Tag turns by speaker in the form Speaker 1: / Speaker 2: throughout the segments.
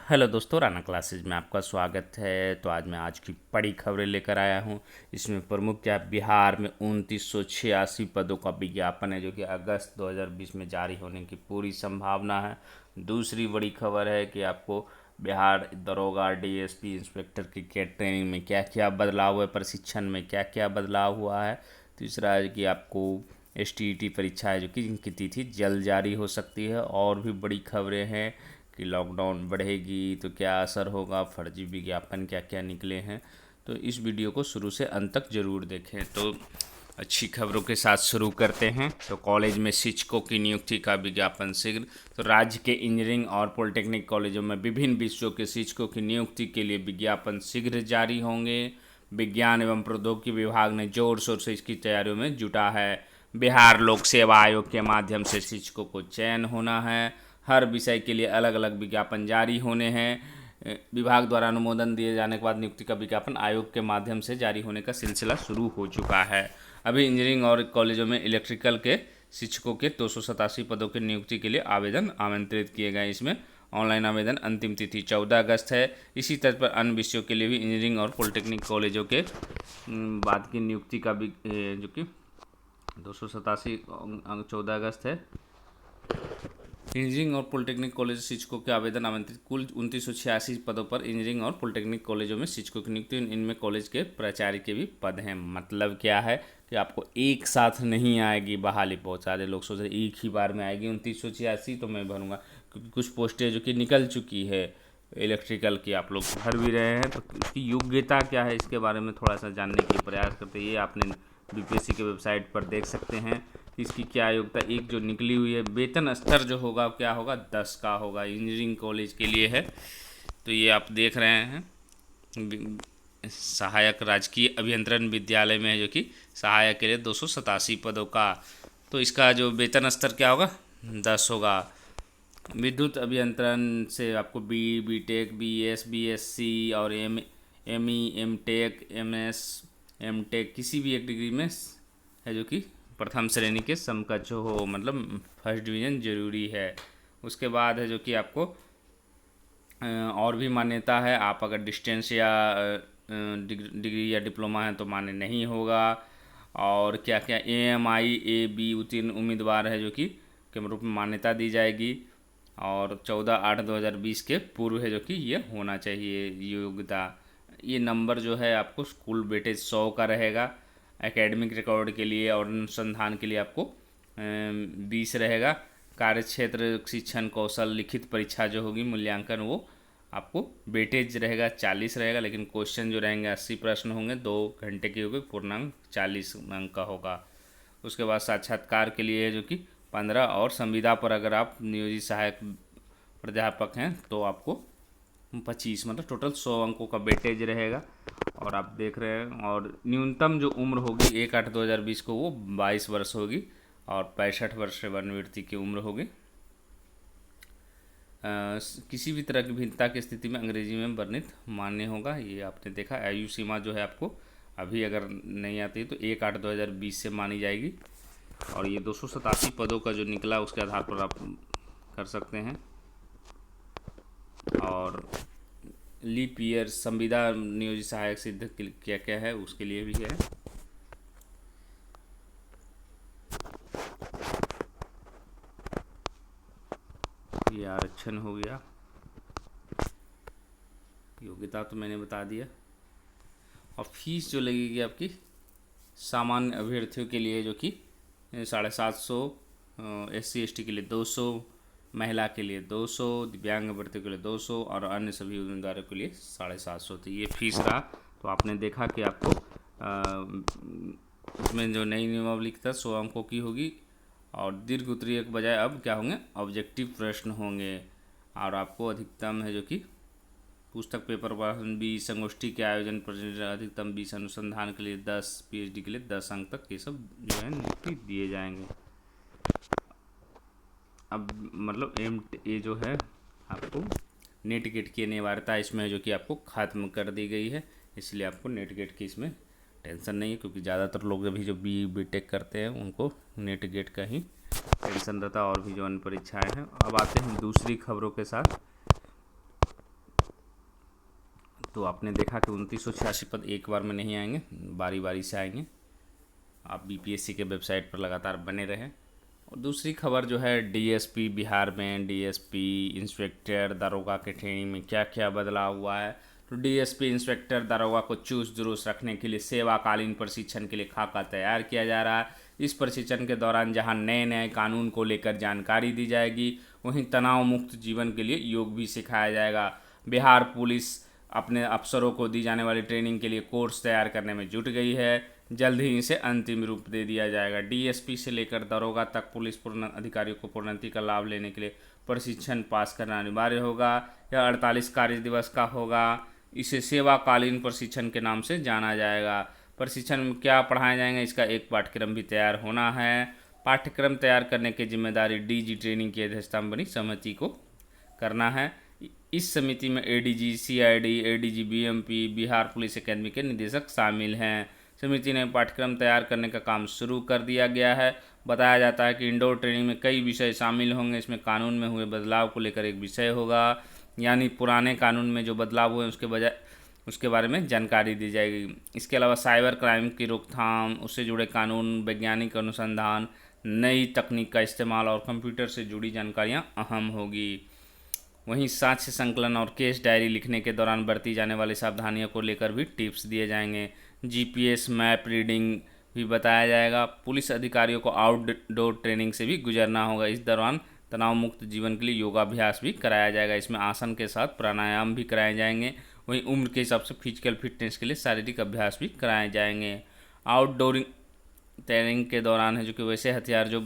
Speaker 1: Hello दोस्तों, Rana classes में आपका स्वागत है। तो आज की बड़ी खबरें लेकर आया हूँ। इसमें प्रमुख क्या, बिहार में 2986 पदों का विज्ञापन है जो कि अगस्त 2020 में जारी होने की पूरी संभावना है। दूसरी बड़ी खबर है कि आपको बिहार दरोगा, डीएसपी, इंस्पेक्टर की ट्रेनिंग में क्या क्या बदलाव हुआ है, प्रशिक्षण में क्या क्या बदलाव हुआ है। तीसरा है कि आपको एसटीईटी परीक्षा है जो कि इनकी तिथि जल्द जारी हो सकती है। और भी बड़ी खबरें हैं कि लॉकडाउन बढ़ेगी तो क्या असर होगा, फर्जी विज्ञापन क्या क्या निकले हैं। तो इस वीडियो को शुरू से अंत तक ज़रूर देखें। तो अच्छी खबरों के साथ शुरू करते हैं। तो कॉलेज में शिक्षकों की नियुक्ति का विज्ञापन शीघ्र। तो राज्य के इंजीनियरिंग और पॉलिटेक्निक कॉलेजों में विभिन्न विषयों के शिक्षकों की नियुक्ति के लिए विज्ञापन शीघ्र जारी होंगे। विज्ञान एवं प्रौद्योगिकी विभाग ने जोर शोर से इसकी तैयारियों में जुटा है। बिहार लोक सेवा आयोग के माध्यम से शिक्षकों को चयन होना है। हर विषय के लिए अलग अलग विज्ञापन जारी होने हैं। विभाग द्वारा अनुमोदन दिए जाने के बाद नियुक्ति का विज्ञापन आयोग के माध्यम से जारी होने का सिलसिला शुरू हो चुका है। अभी इंजीनियरिंग और कॉलेजों में इलेक्ट्रिकल के शिक्षकों के 287 पदों की नियुक्ति के लिए आवेदन आमंत्रित किए गए। इसमें ऑनलाइन आवेदन अंतिम तिथि 14 अगस्त है। इसी तरह पर अन्य विषयों के लिए भी इंजीनियरिंग और पॉलिटेक्निक कॉलेजों के बाद की नियुक्ति का भी जो कि 287 14 अगस्त है। इंजीनियरिंग और पॉलिटेक्निक कॉलेज शिक्षकों के आवेदन आमंत्रित। कुल 2986 पदों पर इंजीनियरिंग और पॉलिटेक्निक कॉलेजों में शिक्षकों की नियुक्ति। इनमें कॉलेज के प्राचार्य के भी पद हैं। मतलब क्या है कि आपको एक साथ नहीं आएगी बहाली। बहुत सारे लोग सोच रहे एक ही बार में आएगी 2986 तो मैं भरूंगा, क्योंकि कुछ पोस्टें जो कि निकल चुकी है इलेक्ट्रिकल की, आप लोग भर भी रहे हैं। तो इसकी योग्यता क्या है, इसके बारे में थोड़ा सा जानने के प्रयास करते हैं। ये आपने बीपीएससी के वेबसाइट पर देख सकते हैं इसकी क्या योग्यता। एक जो निकली हुई है, वेतन स्तर जो होगा क्या होगा, 10 का होगा। इंजीनियरिंग कॉलेज के लिए है। तो ये आप देख रहे हैं सहायक राजकीय अभियंत्रण विद्यालय में है जो कि सहायक के लिए 287 पदों का। तो इसका जो वेतन स्तर क्या होगा, 10 होगा। विद्युत अभियंत्रण से आपको बी टेक, बीएससी और ME, M Tech, MS, M Tech किसी भी एक डिग्री में है जो कि प्रथम श्रेणी के समकक्ष हो, मतलब फर्स्ट डिवीज़न जरूरी है। उसके बाद है जो कि आपको और भी मान्यता है। आप अगर डिस्टेंस या डिग्री या डिप्लोमा है तो मान्य नहीं होगा। और क्या क्या AMI AB उत्तीर्ण उम्मीदवार है जो कि के रूप में मान्यता दी जाएगी। और 14/8/2020 के पूर्व है जो कि ये होना चाहिए योग्यता। ये नंबर जो है आपको स्कूल वेटेज 100 का रहेगा। एकेडमिक रिकॉर्ड के लिए और अनुसंधान के लिए आपको 20 रहेगा। कार्यक्षेत्र शिक्षण कौशल लिखित परीक्षा जो होगी मूल्यांकन, वो आपको वेटेज रहेगा 40 रहेगा। लेकिन क्वेश्चन जो रहेंगे 80 प्रश्न होंगे, 2 घंटे के होंगे, पूर्णांक 40 अंक का होगा। उसके बाद साक्षात्कार के लिए जो कि 15 और संविदा पर अगर आप नियोजित सहायक प्राध्यापक हैं तो आपको 25, मतलब टोटल 100 अंकों का वेटेज रहेगा। और आप देख रहे हैं, और न्यूनतम जो उम्र होगी 1/8/2020 को वो 22 वर्ष होगी। और 65 वर्ष सेवानिवृत्ति की उम्र होगी। किसी भी तरह की भिन्नता की स्थिति में अंग्रेजी में वर्णित मान्य होगा। ये आपने देखा। आयु सीमा जो है आपको अभी अगर नहीं आती तो 1/8/2020 से मानी जाएगी। और ये 287 पदों का जो निकला उसके आधार पर आप कर सकते हैं। और लीप ईयर, संविदा नियोजित सहायक सिद्ध क्या क्या है उसके लिए भी है। ये आरक्षण हो गया। योग्यता तो मैंने बता दिया। और फीस जो लगेगी आपकी सामान्य अभ्यर्थियों के लिए जो कि 750, SC ST के लिए 200, महिला के लिए 200, दिव्यांग अभ्यर्थियों के लिए 200 और अन्य सभी उम्मीदवारों के लिए 750। तो ये फीस रहा। तो आपने देखा कि आपको इसमें जो नई नियमावली था 100 अंकों की होगी। और दीर्घ उत्तरीय के बजाय अब क्या होंगे, ऑब्जेक्टिव प्रश्न होंगे। और आपको अधिकतम है जो कि पुस्तक पेपर 20, संगोष्ठी के आयोजन पर अधिकतम 20, अनुसंधान के लिए 10, PhD के लिए 10 अंक तक ये सब जो है नियुक्ति दिए जाएंगे। अब मतलब ये जो है आपको नेट गेट की अनिवार्यता इसमें जो कि आपको ख़त्म कर दी गई है। इसलिए आपको नेट गेट की इसमें टेंशन नहीं है, क्योंकि ज़्यादातर लोग अभी जो BTech करते हैं उनको नेट गेट का ही टेंशन रहता है। और भी जो अन्य परीक्षाएँ हैं। अब आते हैं दूसरी खबरों के साथ। तो आपने देखा कि 2986 पद एक बार में नहीं आएंगे, बारी बारी से आएंगे। आप बीपीएससी के वेबसाइट पर लगातार बने रहें। और दूसरी खबर जो है, डीएसपी बिहार में डीएसपी इंस्पेक्टर दरोगा के ट्रेनिंग में क्या क्या बदलाव हुआ है। तो डीएसपी इंस्पेक्टर दरोगा को चुस्त दुरुस्त रखने के लिए सेवाकालीन प्रशिक्षण के लिए खाका तैयार किया जा रहा है। इस प्रशिक्षण के दौरान जहां नए नए कानून को लेकर जानकारी दी जाएगी, वहीं तनाव मुक्त जीवन के लिए योग भी सिखाया जाएगा। बिहार पुलिस अपने अफसरों को दी जाने वाली ट्रेनिंग के लिए कोर्स तैयार करने में जुट गई है। जल्द ही इसे अंतिम रूप दे दिया जाएगा। डीएसपी से लेकर दरोगा तक पुलिस पूर्ण अधिकारियों को प्रोन्नति का लाभ लेने के लिए प्रशिक्षण पास करना अनिवार्य होगा। यह 48 कार्य दिवस का होगा। इसे सेवाकालीन प्रशिक्षण के नाम से जाना जाएगा। प्रशिक्षण में क्या पढ़ाए जाएंगे, इसका एक पाठ्यक्रम भी तैयार होना है। पाठ्यक्रम तैयार करने की जिम्मेदारी डीजी ट्रेनिंग की अध्यक्षता में बनी समिति को करना है। इस समिति में ADG, CID, ADG, BMP, Bihar police academy के निदेशक शामिल हैं। समिति ने पाठ्यक्रम तैयार करने का काम शुरू कर दिया गया है। बताया जाता है कि इंडोर ट्रेनिंग में कई विषय शामिल होंगे। इसमें कानून में हुए बदलाव को लेकर एक विषय होगा, यानी पुराने कानून में जो बदलाव हुए उसके बारे में जानकारी दी जाएगी। इसके अलावा साइबर क्राइम की रोकथाम, उससे जुड़े कानून, वैज्ञानिक अनुसंधान, नई तकनीक का इस्तेमाल और कंप्यूटर से जुड़ी जानकारियाँ अहम होगी। वहीं साक्ष्य संकलन और केस डायरी लिखने के दौरान बरती जाने वाली सावधानियों को लेकर भी टिप्स दिए जाएंगे। जीपीएस मैप रीडिंग भी बताया जाएगा। पुलिस अधिकारियों को आउटडोर ट्रेनिंग से भी गुजरना होगा। इस दौरान तनाव मुक्त जीवन के लिए योगाभ्यास भी कराया जाएगा। इसमें आसन के साथ प्राणायाम भी कराए जाएंगे। वहीं उम्र के हिसाब से फिजिकल फिटनेस के लिए शारीरिक अभ्यास भी कराए जाएंगे। आउटडोर ट्रेनिंग के दौरान है जो कि वैसे हथियार जो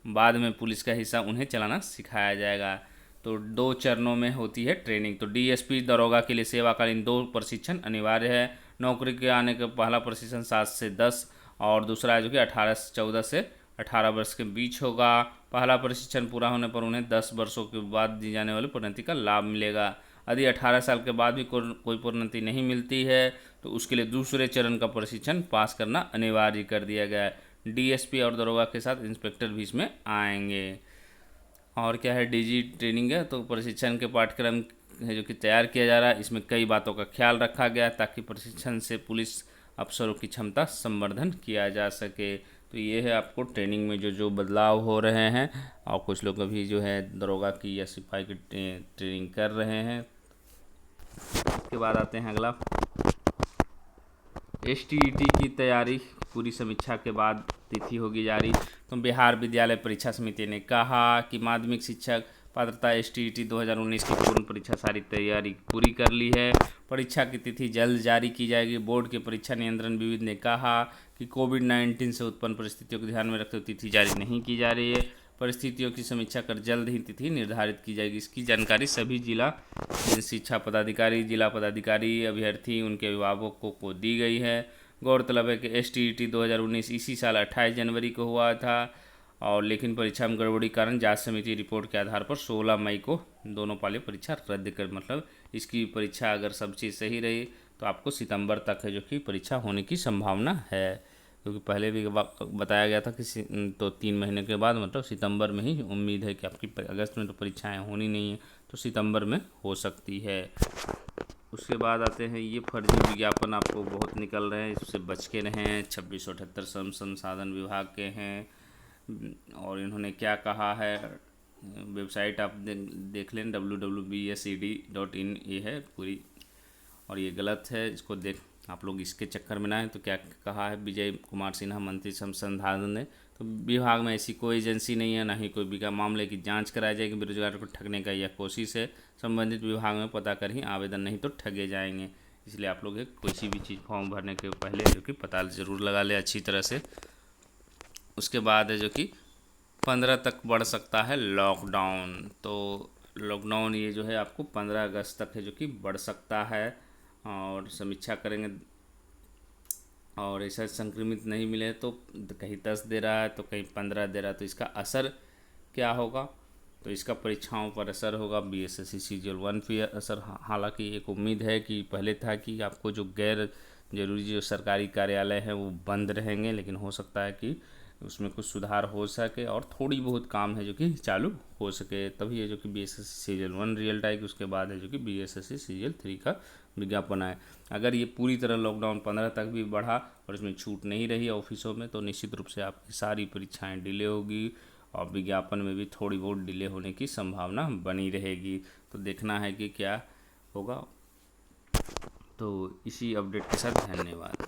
Speaker 1: बाद में पुलिस का हिस्सा, उन्हें चलाना सिखाया जाएगा। तो 2 चरणों में होती है ट्रेनिंग। तो डीएसपी दरोगा के लिए सेवाकालीन 2 प्रशिक्षण अनिवार्य है। नौकरी के आने का पहला प्रशिक्षण 7 से 10 और दूसरा है जो कि 14 से 18 वर्ष के बीच होगा। पहला प्रशिक्षण पूरा होने पर उन्हें 10 वर्षों के बाद दी जाने वाली प्रोन्नति का लाभ मिलेगा। यदि 18 साल के बाद भी कोई प्रोन्नति नहीं मिलती है तो उसके लिए दूसरे चरण का प्रशिक्षण पास करना अनिवार्य कर दिया गया है। डीएसपी और दरोगा के साथ इंस्पेक्टर भी इसमें आएंगे। और क्या है, डीजी ट्रेनिंग है तो प्रशिक्षण के पाठ्यक्रम है जो कि तैयार किया जा रहा है। इसमें कई बातों का ख्याल रखा गया है ताकि प्रशिक्षण से पुलिस अफसरों की क्षमता संवर्धन किया जा सके। तो ये है आपको ट्रेनिंग में जो जो बदलाव हो रहे हैं। और कुछ लोग अभी जो है दरोगा की या सिपाही की ट्रेनिंग कर रहे हैं। इसके बाद आते हैं अगला, एसटीईटी की तैयारी पूरी समीक्षा के बाद तिथि होगी जारी। तो बिहार विद्यालय परीक्षा समिति ने कहा कि माध्यमिक शिक्षक पात्रता एसटीईटी 2019 की पूर्ण परीक्षा सारी तैयारी पूरी कर ली है। परीक्षा की तिथि जल्द जारी की जाएगी। बोर्ड के परीक्षा नियंत्रण विविध ने कहा कि कोविड-19 से उत्पन्न परिस्थितियों को ध्यान में रखते हुए तिथि जारी नहीं की जा रही है। परिस्थितियों की समीक्षा कर जल्द ही तिथि निर्धारित की जाएगी। इसकी जानकारी सभी जिला शिक्षा पदाधिकारी, जिला पदाधिकारी, अभ्यर्थी, उनके अभिभावकों को दी गई है। गौरतलब है कि एसटीईटी 2019 इसी साल 28 जनवरी को हुआ था और लेकिन परीक्षा में गड़बड़ी कारण जांच समिति रिपोर्ट के आधार पर 16 मई को दोनों पाली परीक्षा रद्द कर, मतलब इसकी परीक्षा अगर सब चीज़ सही रही तो आपको सितंबर तक है जो कि परीक्षा होने की संभावना है। क्योंकि पहले भी बताया गया था कि तो 3 महीने के बाद मतलब सितंबर में ही उम्मीद है कि आपकी अगस्त में तो परीक्षाएं होनी नहीं है, तो सितंबर में हो सकती है। उसके बाद आते हैं ये फर्जी विज्ञापन आपको बहुत निकल रहे हैं, इससे बच के रहें। 2678 श्रम संसाधन विभाग के हैं और इन्होंने क्या कहा है, वेबसाइट आप देख लें www.bsed.in ये है पूरी, और ये गलत है, इसको देख आप लोग इसके चक्कर में ना है। तो क्या कहा है विजय कुमार सिन्हा मंत्री श्रम संसाधन ने, तो विभाग में ऐसी कोई एजेंसी नहीं है, ना ही कोई भी मामले की जांच कराई जाएगी। बेरोजगार को ठगने का यह कोशिश है। संबंधित विभाग में पता कर ही आवेदन, नहीं तो ठगे जाएंगे। इसलिए आप लोग कोई भी चीज़ फॉर्म भरने के पहले जो कि पता ज़रूर लगा ले अच्छी तरह से। उसके बाद है जो कि 15 तक बढ़ सकता है लॉकडाउन। तो लॉकडाउन ये जो है आपको 15 अगस्त तक है जो कि बढ़ सकता है और समीक्षा करेंगे। और ऐसा संक्रमित नहीं मिले तो कहीं 10 दे रहा है तो कहीं 15 दे रहा है, तो इसका असर क्या होगा, तो इसका परीक्षाओं पर असर होगा। बीएसएससी सीजीएल 1 पे असर। हालांकि एक उम्मीद है कि पहले था कि आपको जो गैर जरूरी जो सरकारी कार्यालय हैं वो बंद रहेंगे, लेकिन हो सकता है कि उसमें कुछ सुधार हो सके और थोड़ी बहुत काम है जो कि चालू हो सके, तभी है जो कि BSSC सीरियल 1 रिजल्ट आएगी। उसके बाद है जो कि BSSC सीरियल 3 का विज्ञापन आए। अगर ये पूरी तरह लॉकडाउन 15 तक भी बढ़ा और इसमें छूट नहीं रही ऑफिसों में, तो निश्चित रूप से आपकी सारी परीक्षाएं डिले होगी और विज्ञापन में भी थोड़ी बहुत डिले होने की संभावना बनी रहेगी। तो देखना है कि क्या होगा। तो इसी अपडेट के साथ धन्यवाद।